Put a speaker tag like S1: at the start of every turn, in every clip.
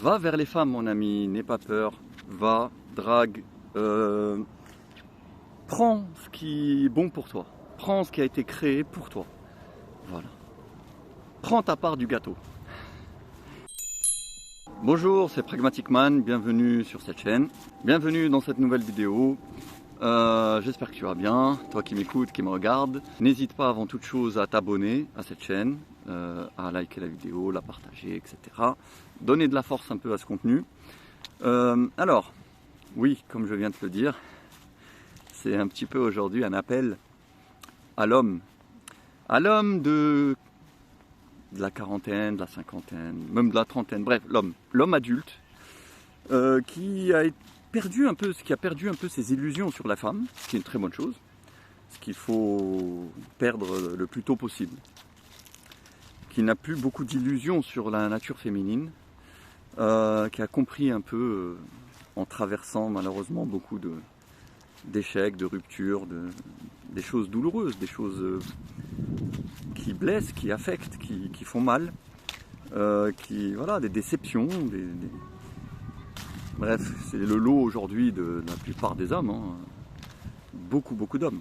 S1: Va vers les femmes, mon ami, n'aie pas peur. Va, drague, prends ce qui est bon pour toi. Prends ce qui a été créé pour toi. Voilà. Prends ta part du gâteau. Bonjour, c'est Pragmatic Man, bienvenue sur cette chaîne. Bienvenue dans cette nouvelle vidéo. J'espère que tu vas bien, toi qui m'écoutes, qui me regardes. N'hésite pas avant toute chose à t'abonner à cette chaîne, à liker la vidéo, la partager, etc. Donner de la force un peu à ce contenu. Alors, oui, comme je viens de te le dire, c'est un petit peu aujourd'hui un appel à l'homme. À l'homme de la quarantaine, de la cinquantaine, même de la trentaine, bref, l'homme adulte qui a perdu un peu ses illusions sur la femme, ce qui est une très bonne chose, ce qu'il faut perdre le plus tôt possible, qui n'a plus beaucoup d'illusions sur la nature féminine, qui a compris un peu, en traversant malheureusement beaucoup d'échecs, de ruptures, des choses douloureuses, des choses qui blessent, qui affectent, qui font mal, voilà, des déceptions, bref, c'est le lot aujourd'hui de la plupart des hommes, hein. Beaucoup d'hommes.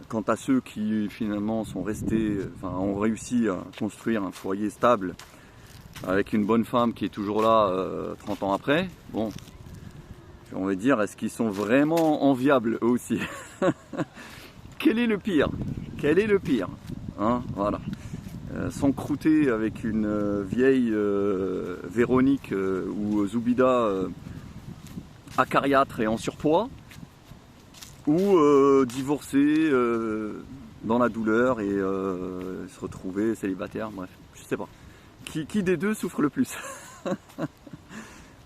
S1: Quant à ceux qui finalement sont restés, ont réussi à construire un foyer stable avec une bonne femme qui est toujours là 30 ans après, bon, j'ai envie de dire, est-ce qu'ils sont vraiment enviables eux aussi? Quel est le pire? Quel est le pire, hein, voilà. S'encrouter avec une vieille Véronique ou Zoubida acariâtre et en surpoids, ou divorcer dans la douleur et se retrouver célibataire, bref, je sais pas. Qui des deux souffre le plus?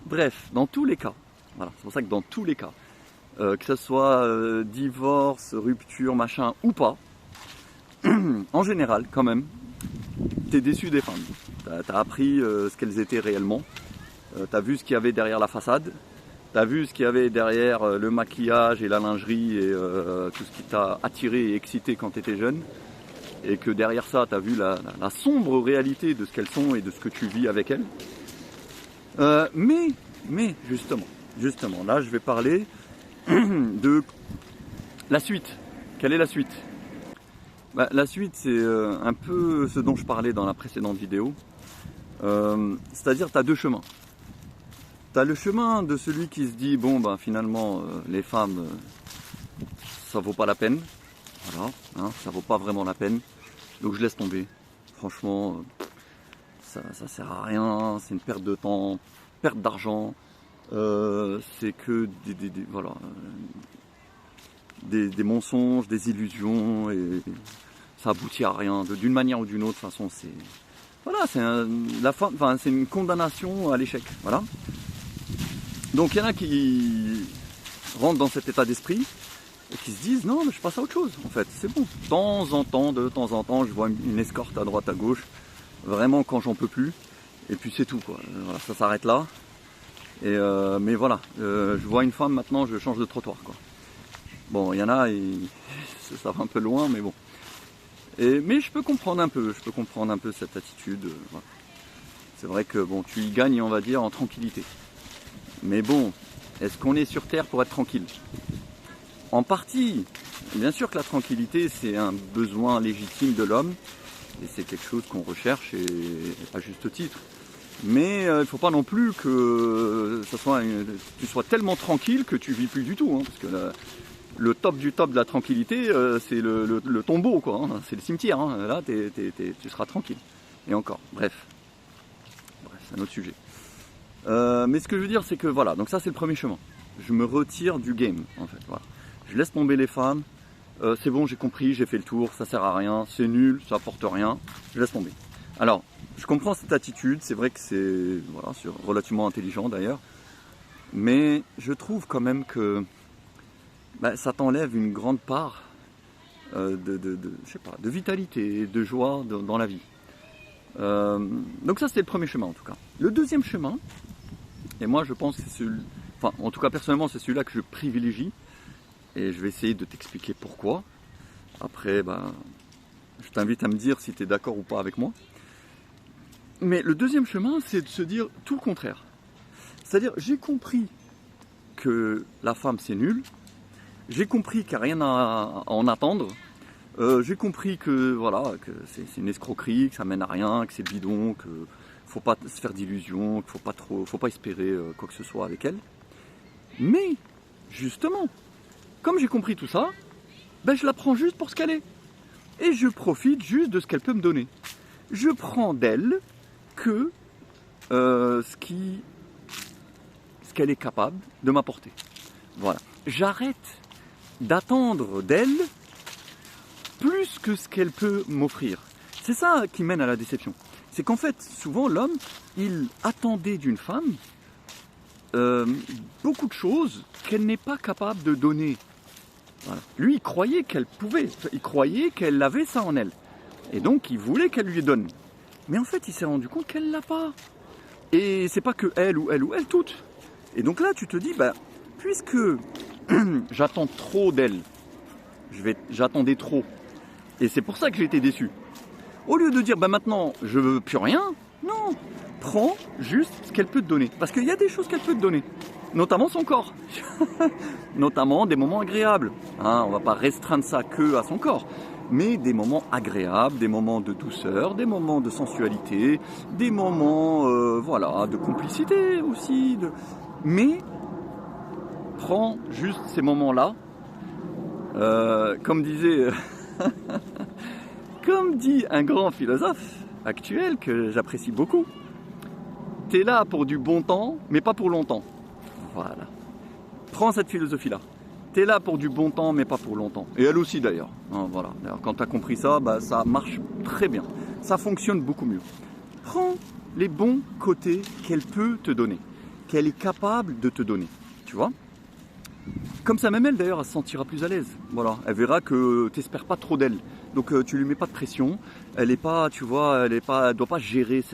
S1: Bref, dans tous les cas, voilà, c'est pour ça que dans tous les cas, que ce soit divorce, rupture, machin ou pas, en général quand même, t'es déçu des femmes. T'as appris ce qu'elles étaient réellement, t'as vu ce qu'il y avait derrière la façade, t'as vu ce qu'il y avait derrière le maquillage et la lingerie et tout ce qui t'a attiré et excité quand t'étais jeune, et que derrière ça t'as vu la sombre réalité de ce qu'elles sont et de ce que tu vis avec elles. Mais justement, là je vais parler de la suite. Quelle est la suite? La suite, c'est un peu ce dont je parlais dans la précédente vidéo. C'est-à-dire, tu as deux chemins. Tu as le chemin de celui qui se dit, bon, finalement, les femmes, ça vaut pas la peine. Voilà, hein, ça vaut pas vraiment la peine. Donc je laisse tomber. Franchement, ça sert à rien, c'est une perte de temps, perte d'argent. C'est que voilà, des mensonges, des illusions, et ça aboutit à rien, d'une manière ou d'une autre. De toute façon, c'est voilà, c'est une condamnation à l'échec. Voilà. Donc il y en a qui rentrent dans cet état d'esprit et qui se disent non, mais je passe à autre chose. En fait, c'est bon. De temps en temps, je vois une escorte à droite, à gauche. Vraiment quand j'en peux plus. Et puis c'est tout, quoi. Voilà, ça s'arrête là. Et mais voilà, je vois une femme maintenant, je change de trottoir, quoi. Bon, il y en a, ça va un peu loin, mais bon. Mais je peux comprendre un peu cette attitude. Voilà. C'est vrai que bon, tu y gagnes, on va dire, en tranquillité. Mais bon, est-ce qu'on est sur Terre pour être tranquille? En partie. Bien sûr que la tranquillité, c'est un besoin légitime de l'homme, et c'est quelque chose qu'on recherche, et à juste titre. Mais il ne faut pas non plus que tu sois tellement tranquille que tu vis plus du tout, hein, parce que le top du top de la tranquillité, c'est le tombeau, quoi, hein, c'est le cimetière, hein, là tu seras tranquille. Et encore, bref, c'est un autre sujet. Mais ce que je veux dire, c'est que voilà, donc ça c'est le premier chemin. Je me retire du game, en fait, voilà. Je laisse tomber les femmes, c'est bon, j'ai compris, j'ai fait le tour, ça sert à rien, c'est nul, ça apporte rien, je laisse tomber. Alors, je comprends cette attitude, c'est vrai que c'est relativement intelligent d'ailleurs, mais je trouve quand même que ça t'enlève une grande part de vitalité, de joie dans la vie. Donc ça c'était le premier chemin en tout cas. Le deuxième chemin, et moi je pense que c'est en tout cas personnellement c'est celui-là que je privilégie, et je vais essayer de t'expliquer pourquoi. Après, je t'invite à me dire si tu es d'accord ou pas avec moi. Mais le deuxième chemin, c'est de se dire tout le contraire. C'est-à-dire, j'ai compris que la femme c'est nul, j'ai compris qu'il n'y a rien à en attendre, j'ai compris que voilà, que c'est une escroquerie, que ça mène à rien, que c'est bidon, que faut pas se faire d'illusions, qu'il faut pas espérer quoi que ce soit avec elle. Mais justement, comme j'ai compris tout ça, ben je la prends juste pour ce qu'elle est. Et je profite juste de ce qu'elle peut me donner. Je prends d'elle que ce qu'elle est capable de m'apporter. Voilà. J'arrête d'attendre d'elle plus que ce qu'elle peut m'offrir. C'est ça qui mène à la déception. C'est qu'en fait, souvent, l'homme, il attendait d'une femme beaucoup de choses qu'elle n'est pas capable de donner. Voilà. Lui, il croyait qu'elle pouvait, il croyait qu'elle avait ça en elle. Et donc, il voulait qu'elle lui donne. Mais en fait, il s'est rendu compte qu'elle l'a pas. Et c'est pas que elle ou elle ou elle, toutes. Et donc là, tu te dis, bah, puisque j'attends trop d'elle, j'attendais trop. Et c'est pour ça que j'ai été déçu. Au lieu de dire, bah maintenant, je veux plus rien, non. Prends juste ce qu'elle peut te donner. Parce qu'il y a des choses qu'elle peut te donner. Notamment son corps. Notamment des moments agréables. Hein, on va pas restreindre ça que à son corps. Mais des moments agréables, des moments de douceur, des moments de sensualité, des moments voilà, de complicité aussi. Mais prends juste ces moments-là. Comme disait, comme dit un grand philosophe actuel que j'apprécie beaucoup, t'es là pour du bon temps, mais pas pour longtemps. Voilà. Prends cette philosophie-là. T'es là pour du bon temps, mais pas pour longtemps. Et elle aussi d'ailleurs. Hein, voilà. D'ailleurs, quand t'as compris ça, bah, ça marche très bien. Ça fonctionne beaucoup mieux. Prends les bons côtés qu'elle peut te donner, qu'elle est capable de te donner. Tu vois ? Comme ça, même elle d'ailleurs, elle se sentira plus à l'aise. Voilà. Elle verra que t'espères pas trop d'elle. Donc tu lui mets pas de pression. Elle est pas, tu vois, elle doit pas gérer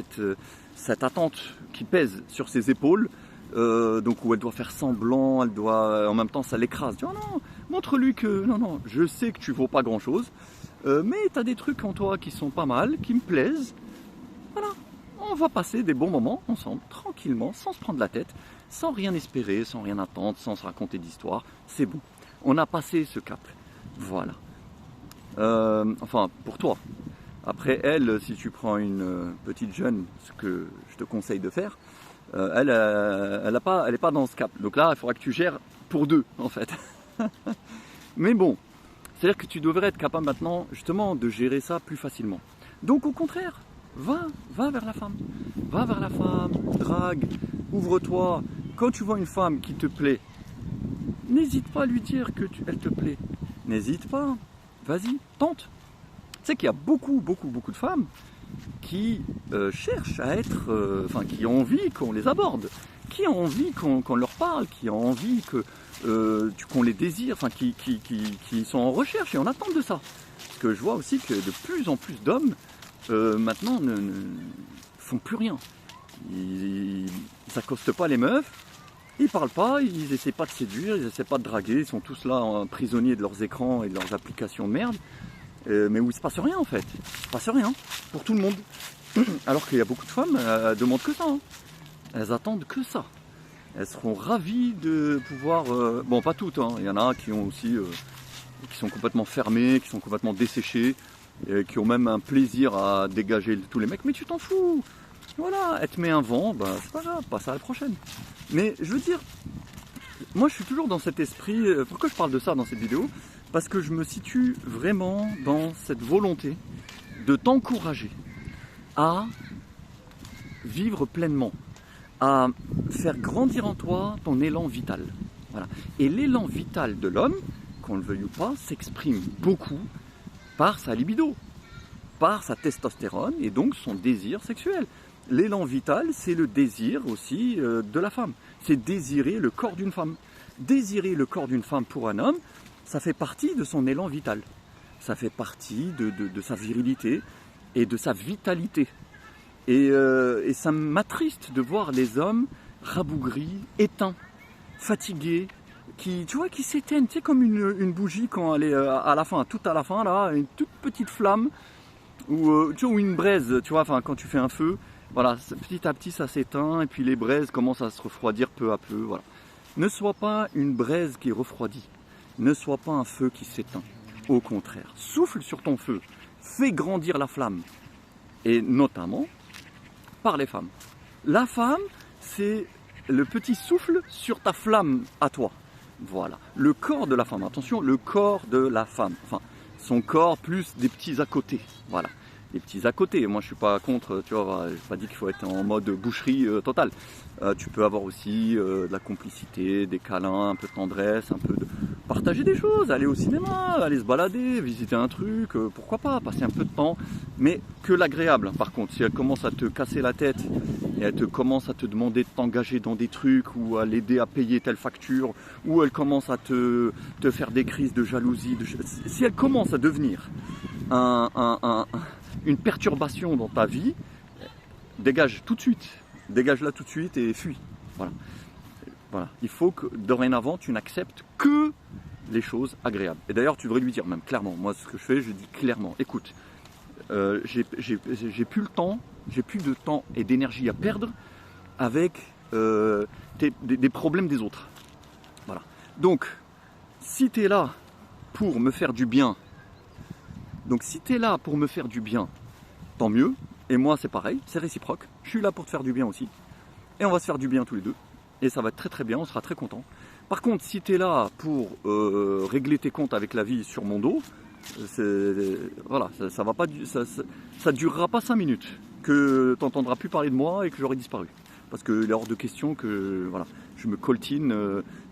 S1: cette attente qui pèse sur ses épaules. Donc où elle doit faire semblant, elle doit en même temps ça l'écrase. Oh non, montre-lui que non, je sais que tu vaux pas grand chose, mais tu as des trucs en toi qui sont pas mal, qui me plaisent. Voilà, on va passer des bons moments ensemble, tranquillement, sans se prendre la tête, sans rien espérer, sans rien attendre, sans se raconter d'histoire. C'est bon, on a passé ce cap. Voilà. Enfin, pour toi. Après elle, si tu prends une petite jeune, ce que je te conseille de faire, elle est pas dans ce cap. Donc là, il faudra que tu gères pour deux, en fait. Mais bon, c'est-à-dire que tu devrais être capable maintenant, justement, de gérer ça plus facilement. Donc au contraire, va vers la femme. Va vers la femme, drague, ouvre-toi. Quand tu vois une femme qui te plaît, n'hésite pas à lui dire qu'elle te plaît. N'hésite pas. Vas-y, tente. Tu sais qu'il y a beaucoup de femmes qui cherchent à être, qui ont envie qu'on les aborde, qui ont envie qu'on leur parle, qui ont envie qu'on les désire, qui sont en recherche et en attente de ça. Parce que je vois aussi que de plus en plus d'hommes maintenant ne font plus rien. Ils s'accostent pas les meufs, ils parlent pas, ils essaient pas de séduire, ils essaient pas de draguer, ils sont tous là prisonniers de leurs écrans et de leurs applications de merde. Mais où il se passe rien en fait. Il se passe rien pour tout le monde. Alors qu'il y a beaucoup de femmes, elles demandent que ça. Hein. Elles attendent que ça. Elles seront ravies de pouvoir... bon, pas toutes. Hein. Il y en a qui ont aussi... qui sont complètement fermées, qui sont complètement desséchées, qui ont même un plaisir à dégager tous les mecs. Mais tu t'en fous. Voilà, elle te met un vent, bah, c'est pas grave, passe à la prochaine. Mais je veux dire, moi je suis toujours dans cet esprit... pourquoi je parle de ça dans cette vidéo ? Parce que je me situe vraiment dans cette volonté de t'encourager à vivre pleinement, à faire grandir en toi ton élan vital. Voilà. Et l'élan vital de l'homme, qu'on le veuille ou pas, s'exprime beaucoup par sa libido, par sa testostérone et donc son désir sexuel. L'élan vital, c'est le désir aussi de la femme. C'est désirer le corps d'une femme. Désirer le corps d'une femme pour un homme, ça fait partie de son élan vital. Ça fait partie de sa virilité et de sa vitalité. Et ça m'attriste de voir les hommes rabougris, éteints, fatigués, qui s'éteignent. Tu sais, comme une bougie quand elle est à la fin, tout à la fin, là, une toute petite flamme, ou une braise, tu vois, quand tu fais un feu, Voilà, petit à petit ça s'éteint et puis les braises commencent à se refroidir peu à peu. Voilà. Ne sois pas une braise qui refroidit, ne sois pas un feu qui s'éteint. Au contraire, souffle sur ton feu, fais grandir la flamme. Et notamment par les femmes. La femme, c'est le petit souffle sur ta flamme à toi. Voilà, le corps de la femme, attention, le corps de la femme. Enfin, son corps plus des petits à côté. Voilà. Des petits à côté. Moi, je suis pas contre, tu vois, j'ai pas dit qu'il faut être en mode boucherie totale. Tu peux avoir aussi de la complicité, des câlins, un peu de tendresse, un peu de partager des choses, aller au cinéma, aller se balader, visiter un truc, pourquoi pas, passer un peu de temps, mais que l'agréable. Par contre, si elle commence à te casser la tête et elle te commence à te demander de t'engager dans des trucs ou à l'aider à payer telle facture, ou elle commence à te faire des crises de jalousie, si elle commence à devenir une perturbation dans ta vie, dégage tout de suite, dégage-la tout de suite et fuis. Voilà. Voilà. Il faut que dorénavant tu n'acceptes que les choses agréables. Et d'ailleurs tu devrais lui dire même clairement, moi ce que je fais, je dis clairement, écoute, j'ai plus le temps, j'ai plus de temps et d'énergie à perdre avec des problèmes des autres. Voilà. Donc, si tu es là pour me faire du bien, tant mieux. Et moi, c'est pareil, c'est réciproque. Je suis là pour te faire du bien aussi. Et on va se faire du bien tous les deux. Et ça va être très très bien, on sera très content. Par contre, si tu es là pour régler tes comptes avec la vie sur mon dos, voilà, ça va pas, ça durera pas 5 minutes que tu n'entendras plus parler de moi et que j'aurai disparu. Parce qu'il est hors de question que voilà, je me coltine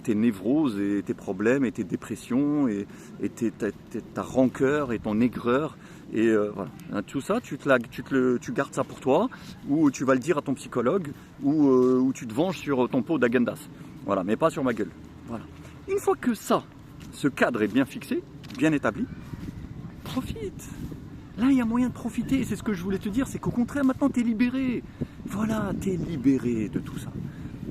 S1: tes névroses et tes problèmes et tes dépressions et ta rancœur et ton aigreur. Et voilà, tout ça, tu gardes ça pour toi, ou tu vas le dire à ton psychologue, ou tu te venges sur ton pot d'agendas. Voilà, mais pas sur ma gueule. Voilà. Une fois que ça, ce cadre est bien fixé, bien établi, profite. Là, il y a moyen de profiter. Et c'est ce que je voulais te dire, c'est qu'au contraire, maintenant, tu es libéré. Voilà, tu es libéré de tout ça.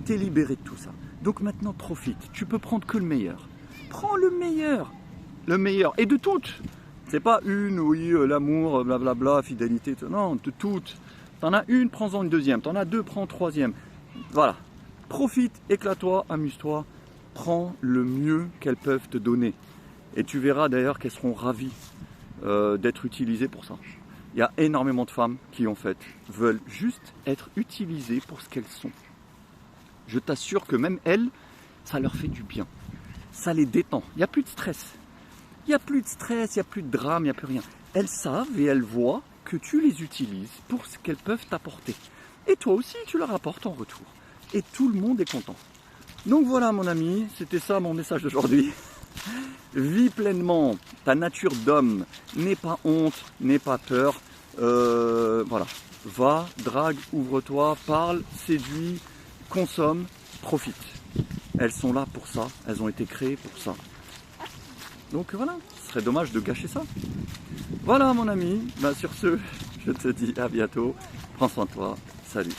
S1: Tu es libéré de tout ça. Donc maintenant, profite. Tu peux prendre que le meilleur. Prends le meilleur. Le meilleur. Et de toutes. C'est pas une, oui, l'amour, blablabla, fidélité. Non, de toutes. T'en as une, prends-en une deuxième. T'en as deux, prends une troisième. Voilà. Profite, éclate-toi, amuse-toi. Prends le mieux qu'elles peuvent te donner. Et tu verras d'ailleurs qu'elles seront ravies d'être utilisées pour ça. Il y a énormément de femmes qui en fait veulent juste être utilisées pour ce qu'elles sont. Je t'assure que même elles, ça leur fait du bien. Ça les détend. Il n'y a plus de stress. Il n'y a plus de stress, il n'y a plus de drame, il n'y a plus rien. Elles savent et elles voient que tu les utilises pour ce qu'elles peuvent t'apporter. Et toi aussi, tu leur apportes en retour. Et tout le monde est content. Donc voilà mon ami, c'était ça mon message d'aujourd'hui. Vis pleinement ta nature d'homme, n'aie pas honte, n'aie pas peur. Voilà, va, drague, ouvre-toi, parle, séduis, consomme, profite. Elles sont là pour ça, elles ont été créées pour ça. Donc voilà, ce serait dommage de gâcher ça. Voilà mon ami, sur ce, je te dis à bientôt, prends soin de toi, salut.